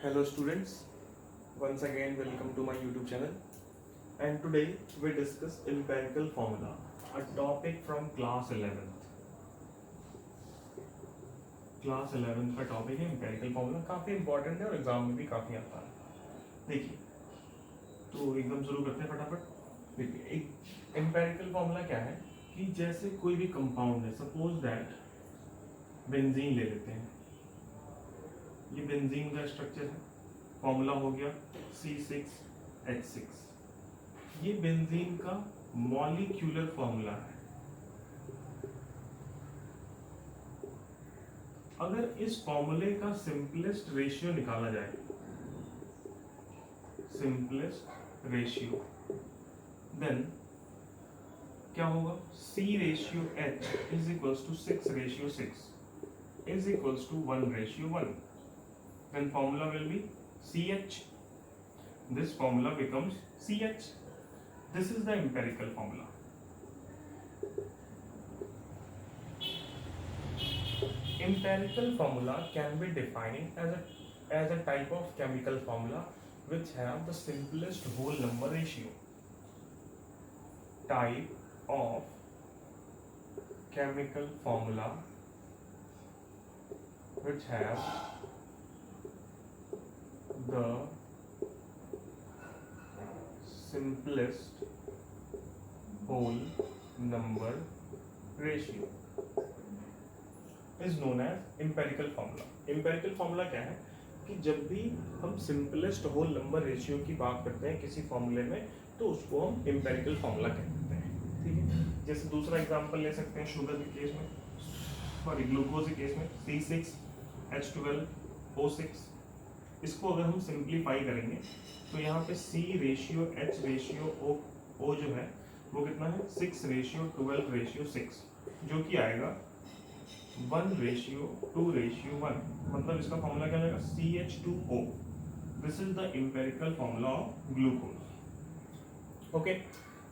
Hello students, once again welcome to my YouTube channel, and today we discuss empirical formula, a topic from class 11th. Class 11th का topic है empirical formula, काफ़ी important है और exam में भी काफ़ी आता है। देखिए, तो एकदम शुरू करते हैं फटाफट। देखिए, एक empirical formula क्या है कि जैसे कोई भी कंपाउंड है, सपोज दैट बेंजीन ले लेते हैं, ये बेंजीन का स्ट्रक्चर है, फॉर्मूला हो गया C6H6। ये बेंजीन का मॉलिक्यूलर फॉर्मूला है। अगर इस फॉर्मूले का सिंपलेस्ट रेशियो निकाला जाए, सिंपलेस्ट रेशियो, देन क्या होगा? C ratio H is equals to 6 ratio 6 is equals to 1 ratio 1। Then formula will be CH. This formula becomes CH. This is the empirical formula. Empirical formula can be defined as a type of chemical formula which have the simplest whole number ratio. Type of chemical formula which have the simplest whole number ratio is known as empirical formula. empirical formula क्या है कि जब भी हम simplest whole number ratio की बात करते हैं किसी फॉर्मूले में, तो उसको हम empirical formula कहते हैं। ठीक है, जैसे दूसरा एग्जांपल ले सकते हैं शुगर के केस में, सॉरी ग्लूकोज के केस में C6H12O6। इसको अगर हम सिंप्लीफाई करेंगे तो यहाँ पे C ratio H ratio O जो है वो कितना है? 6 रेशियो 12 रेशियो 6, जो कि आएगा 1 रेशियो 2 रेशियो 1। मतलब इसका फॉर्मूला क्या आएगा? CH2O। This is the empirical formula of glucose. Okay,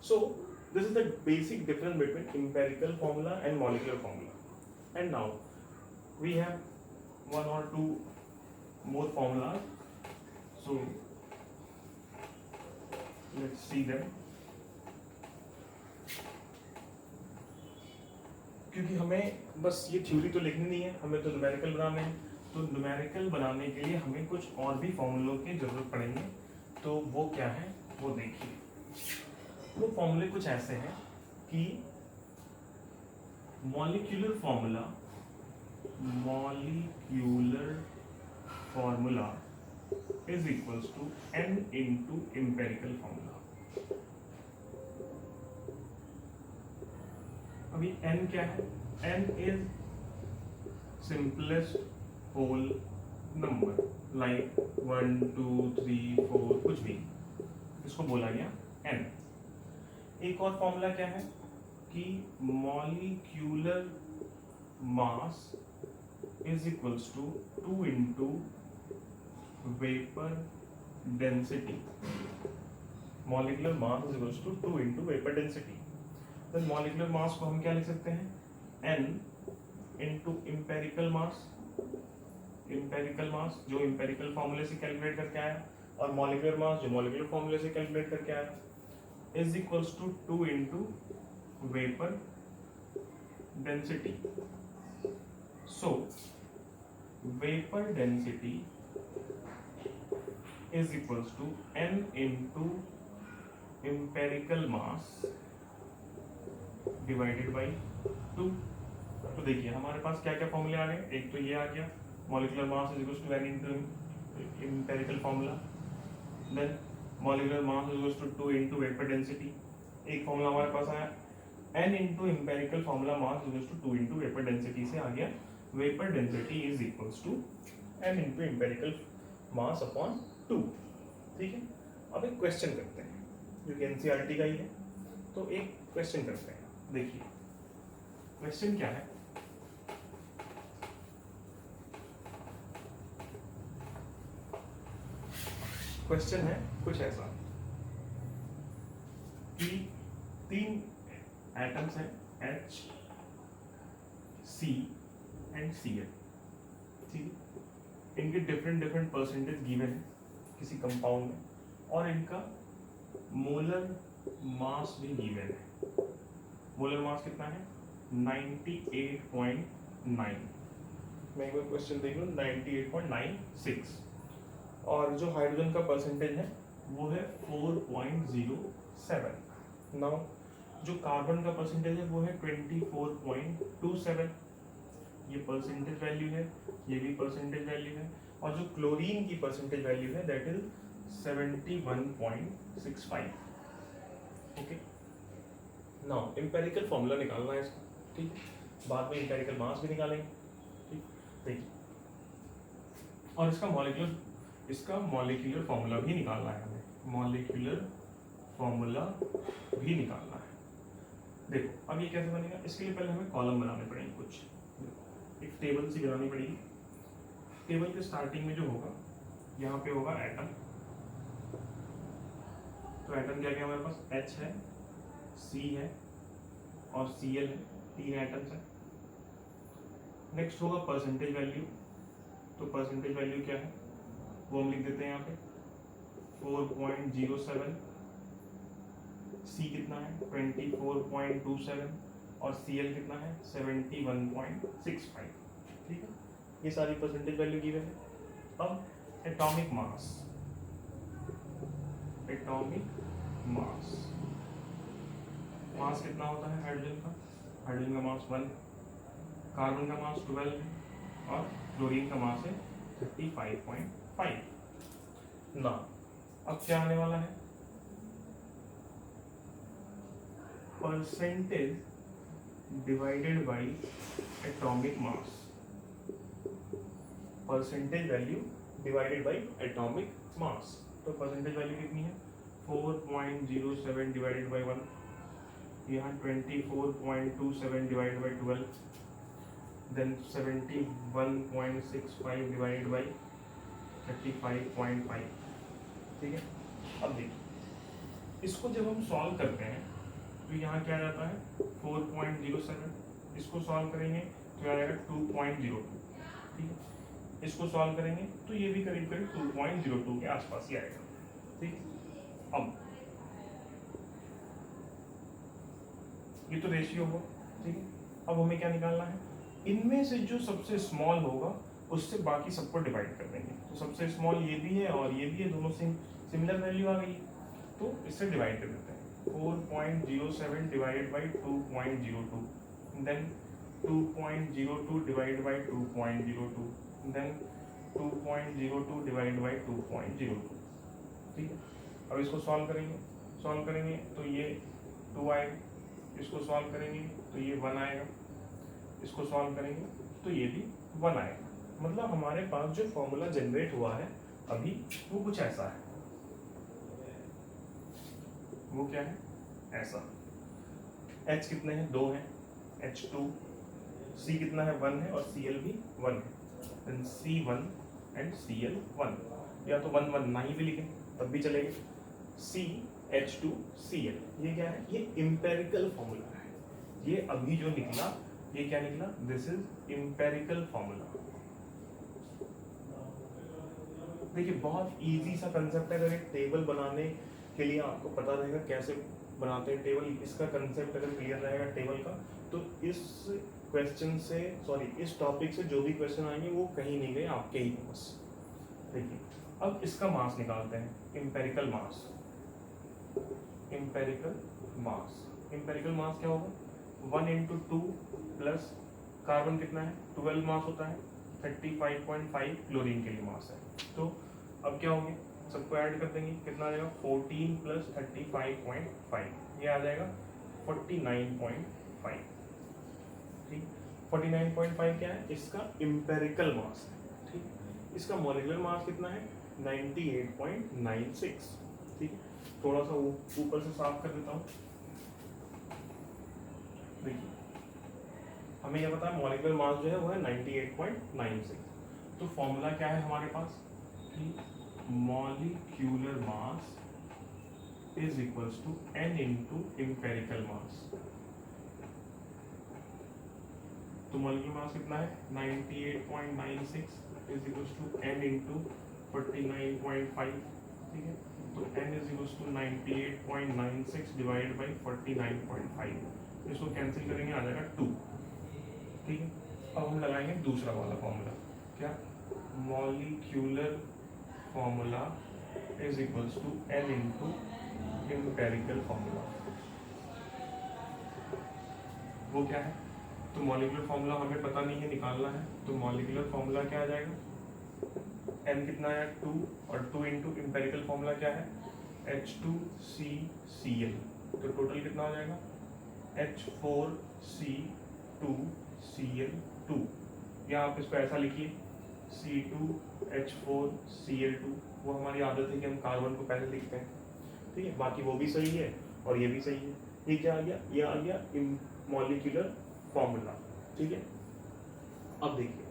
so this is the basic difference between empirical formula and molecular formula. And now we have one or two more formulas, so let's see them। क्योंकि हमें बस ये theory तो लिखनी नहीं है, हमें तो न्यूमेरिकल बनाने हैं। तो न्यूमेरिकल बनाने के लिए हमें कुछ और भी फॉर्मूलों की जरूरत पड़ेंगे। तो वो क्या है वो देखिए। वो फॉर्मूले कुछ ऐसे हैं कि molecular formula is equals to n into empirical formula। अभी n क्या है? n is simplest whole number, like 1 2 3 4 कुछ भी, इसको बोला गया n। एक और फॉर्मूला क्या है कि molecular mass is equals to 2 into vapor density। molecular mass is equals to 2 into vapor density। then molecular mass को हम क्या लिख सकते हैं? n into empirical mass। empirical mass जो empirical फॉर्मूले से कैलकुलेट करके आया, और molecular mass जो molecular फॉर्मूले से कैलकुलेट करके आया, is equals to 2 into vapor density। so vapor density is equals to n into empirical mass divided by 2। तो देखिए हमारे पास क्या क्या फॉर्मूले आ गए। एक तो ये आ गया molecular mass is equals to n into empirical formula, then molecular mass is equals to 2 into vapour density. एक फॉर्मूला हमारे पास आया n into empirical formula mass is equals to 2 into vapour density से आ गया vapour density is equals to n into empirical mass upon 2। ठीक है, अब एक क्वेश्चन करते हैं जो कि एनसीईआरटी का ही है। तो एक क्वेश्चन करते हैं। देखिए क्वेश्चन क्या है? क्वेश्चन है कुछ ऐसा कि 3 एटम्स हैं H C एंड Cl। ठीक है, इनके डिफरेंट डिफरेंट परसेंटेज गिवन है किसी कंपाउंड में, और इनका मोलर मास भी गिवन है। मोलर मास कितना है 98.9, मैं एक बार क्वेश्चन देख लूँ 98.96, और जो हाइड्रोजन का परसेंटेज है वो है 4.07। नाउ जो कार्बन का परसेंटेज है वो है 24.27, ये परसेंटेज वैल्यू है, ये भी परसेंटेज वैल्यू है, और जो क्लोरीन की परसेंटेज वैल्यू है that is 71.65। Okay, now empirical formula निकालना है इसका, ठीक, बाद में एम्पेरिकल मास भी निकालेंगे, ठीक। देखिए, और इसका मॉलिक्यूलर फॉर्मूला भी निकालना है हमें, मॉलिक्यूलर फॉर्मूला भी निकालना है। देखो अब ये कैसे बनेगा, इसके लिए पहले हमें कॉलम बनाने पड़ेंगे कुछ, एक टेबल सी बनानी पड़ेगी। टेबल के स्टार्टिंग में जो होगा, यहाँ पे होगा एटम, तो एटम क्या क्या हमारे पास H है, C है और Cl है, 3 एटम्स है। नेक्स्ट होगा परसेंटेज वैल्यू, तो परसेंटेज वैल्यू क्या है वो हम लिख देते हैं यहाँ पे 4.07, C कितना है 24.27 और Cl कितना है 71.65, ठीक है, ये सारी परसेंटेज वैल्यू गिवन है। अब एटॉमिक मास, मास कितना होता है हाइड्रोजन का मास 1, कार्बन का मास 12 है और क्लोरीन का मास है 35.5। ना अब क्या आने वाला है, percentage divided by atomic mass, percentage value divided by atomic mass. तो परसेंटेज वैल्यू कितनी है 4.07 डिवाइडेड बाय 1, यहाँ 24.27 divided by 12, then 71.65 divided by 35.5, ठीक है। अब देखिए इसको जब हम सॉल्व करते हैं तो यहाँ क्या आ जाता है 4.07, इसको सॉल्व करेंगे तो आ जाएगा 2.02, ठीक है, इसको सॉल्व करेंगे तो ये भी करीब करीब 2.02 के आसपास ही आएगा, ठीक। अब ये तो रेशियो हुआ, ठीक है। अब हमें क्या निकालना है, इनमें से जो सबसे स्मॉल होगा उससे बाकी सबको डिवाइड कर देंगे, तो सबसे स्मॉल ये भी है और ये भी है, दोनों से सिमिलर वैल्यू आ गई, तो इससे डिवाइड कर देते हैं 4.07 divided by 2.02, then 2.02 divided by 2.02, then 2.02 divided by 2.02, ठीक है। अब इसको सॉल्व करेंगे तो ये 2 आएगा, इसको सॉल्व करेंगे तो ये 1 आएगा, इसको सॉल्व करेंगे तो ये भी 1 आएगा। मतलब हमारे पास जो फॉर्मूला जनरेट हुआ है अभी वो कुछ ऐसा है, वो क्या है ऐसा, H कितने हैं 2 हैं, H2, C कितना है 1 है और Cl भी 1 है, देन C1 एंड Cl1, या तो 1 1 ना ही भी लिखें तब भी चलेगा, CH2Cl, ये क्या है, ये इम्पेरिकल फॉर्मूला है, ये अभी जो निकला ये क्या निकला, दिस इज इम्पेरिकल फॉर्मूला। देखिए बहुत इजी सा कंसेप्ट है, अगर एक टेबल बनाने के लिए आपको पता रहेगा कैसे बनाते हैं टेबल, इसका कंसेप्ट अगर क्लियर रहेगा टेबल का, तो इस क्वेश्चन से इस टॉपिक से जो भी क्वेश्चन आएंगे वो कहीं नहीं गए, आपके ही बस। देखिए अब इसका मास निकालते हैं, एम्पेरिकल मास क्या होगा 1 into 2 प्लस कार्बन कितना है 12 मास होता है, 35.5 क्लोरीन के लिए मास है, तो अब क्या होंगे सबको ऐड कर देंगे, कितना आ जाएगा 14 प्लस 35.5, ये आ जाएगा 49.5, ठीक। 49.5 क्या है, इसका इम्पेरिकल मास है, ठीक। इसका मॉलिक्यूलर मास कितना है 98.96, ठीक है। थोड़ा सा ऊपर से साफ कर देता हूँ, देखिए हमें यह पता है मॉलिक्यूलर मास जो है वो है 98.96, तो फॉर्मूला क्या है हमारे पास कि molecular mass is equals to N into empirical mass. तो मॉलिक्यूलर मास कितना है 98.96 is equals to n into 49.5, ठीक है। तो n is equals to 98.96 divide by 49.5, इसको कैंसिल करेंगे आ जाएगा 2, ठीक है। अब हम लगाएंगे दूसरा वाला फॉर्मूला, क्या, molecular formula is equals to n into empirical formula. वो क्या है, तो मॉलिक्यूलर फॉर्मूला हमें पता नहीं है, निकालना है। तो मॉलिक्यूलर फॉर्मूला क्या आ जाएगा, n कितना है 2, और 2 इंटू एम्पेरिकल फॉर्मूला क्या है H2CCl, तो टोटल कितना हो जाएगा H4C2Cl2, या आप इसको ऐसा लिखिए C2H4Cl2, वो हमारी आदत है कि हम कार्बन को पहले लिखते हैं, ठीक है। बाकी वो भी सही है और ये भी सही है। ये क्या आ गया, ये आ गया मॉलिक्यूलर फॉर्मूला, ठीक है। अब देखिए,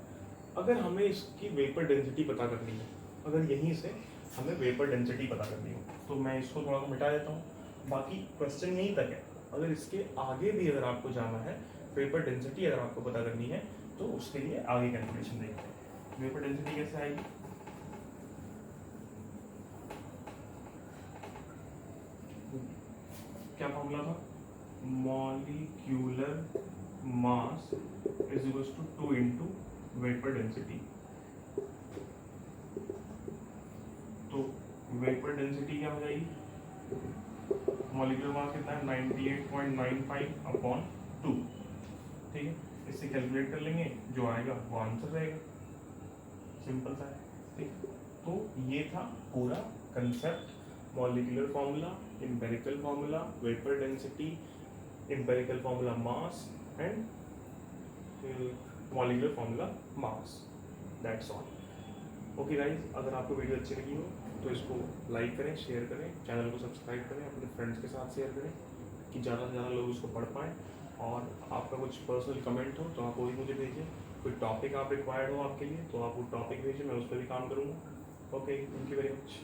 अगर हमें इसकी वेपर डेंसिटी पता करनी है, अगर यहीं से हमें वेपर डेंसिटी पता करनी हो, तो मैं इसको थोड़ा सा मिटा देता हूँ, बाकी क्वेश्चन यहीं तक है। अगर इसके आगे भी अगर आपको जाना है, वेपर डेंसिटी अगर आपको पता करनी है, तो उसके लिए आगे कैलकुलेशन देखते हैं। वेपर डेंसिटी कैसे आएगी, क्या फॉर्मूला था, molecular mass is equals to 2 into vapour density. तो वेपर डेंसिटी क्या हो जाएगी, मॉलिक्यूलर मास कितना है 98.95 अपॉन 2, ठीक है। इससे कैलकुलेट कर लेंगे, जो आएगा वो आंसर रहेगा, सिंपल सा है, ठीक। तो ये था पूरा concept, molecular formula, empirical formula, vapour density, empirical formula mass and molecular formula mass, that's all. Okay guys, अगर आपको वीडियो अच्छी लगी हो तो इसको लाइक करें, शेयर करें, चैनल को सब्सक्राइब करें, अपने फ्रेंड्स के साथ शेयर करें कि ज़्यादा से ज़्यादा लोग इसको पढ़ पाएँ। और आपका कुछ पर्सनल कमेंट हो तो आप वो भी मुझे भेजें, कोई टॉपिक आप रिक्वायर्ड हो आपके लिए तो आप वो टॉपिक भेजें, मैं उस पर भी काम करूँगा। Okay, thank you very much.